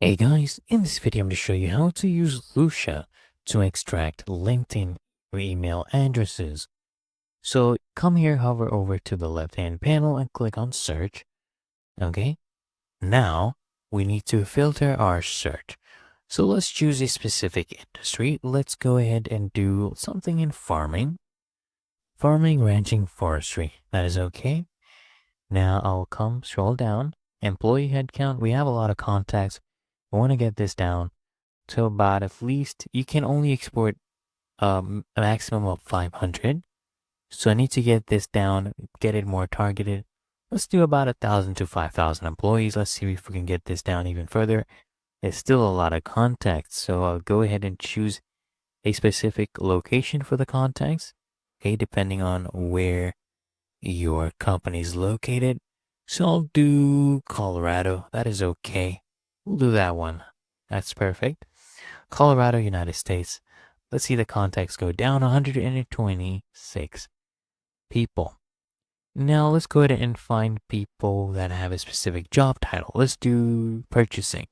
Hey guys, in this video I'm going to show you how to use Lusha to extract LinkedIn email addresses. So come here, hover over to the left hand panel and click on search. Okay, now we need to filter our search. So let's choose a specific industry. Let's go ahead and do something in farming. Farming, ranching, forestry. That is okay. Now I'll scroll down. Employee headcount. We have a lot of contacts. I want to get this down to about at least, you can only export a maximum of 500. So I need to get this down, get it more targeted. Let's do about 1,000 to 5,000 employees. Let's see if we can get this down even further. It's still a lot of contacts, so I'll go ahead and choose a specific location for the contacts. Okay, depending on where your company is located. So I'll do Colorado. That is okay. We'll do that one. That's perfect. Colorado, United States. Let's see the contacts go down 126 people. Now let's go ahead and find people that have a specific job title. Let's do purchasing.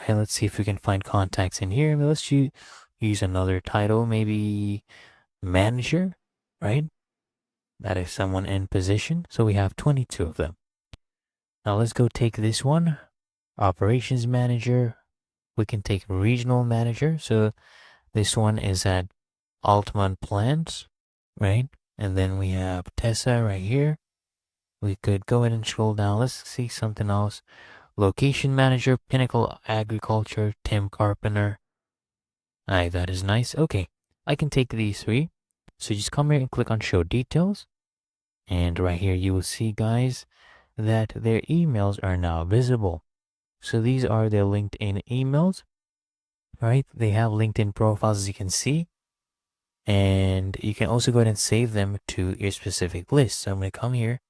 Okay, let's see if we can find contacts in here. Let's use another title, maybe manager, right? That is someone in position. So we have 22 of them. Now let's go take this one, operations manager. We can take regional manager. So this one is at Altman Plants, right? And then we have Tessa right here. We could go ahead and scroll down. Let's see something else. Location manager, Pinnacle Agriculture, Tim Carpenter. Aye, that is nice. Okay, I can take these three. So just come here and click on show details. And right here you will see, guys, that their emails are now visible. So these are their LinkedIn emails, right? They have LinkedIn profiles, as you can see. And you can also go ahead and save them to your specific list. So I'm going to come here,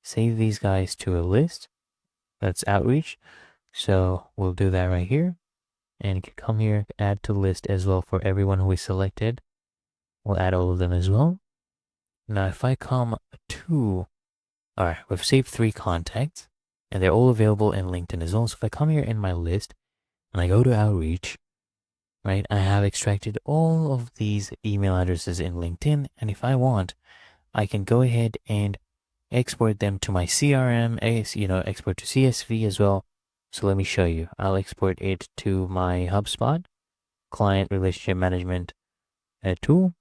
save these guys to a list. That's outreach. So we'll do that right here. And you can come here, add to list as well for everyone who is selected. We'll add all of them as well. Now, if I come to, all right, we've saved 3 contacts and they're all available in LinkedIn as well. So if I come here in my list and I go to outreach, right, I have extracted all of these email addresses in LinkedIn. And if I want, I can go ahead and export them to my CRM, export to CSV as well. So let me show you. I'll export it to my HubSpot client relationship management tool.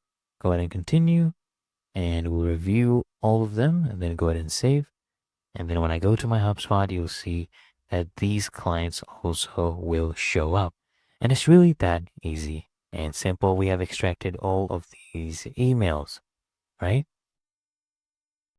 Go ahead and continue, and we'll review all of them and then go ahead and save. And then when I go to my HubSpot, you'll see that these clients also will show up. And it's really that easy and simple. We have extracted all of these emails, right?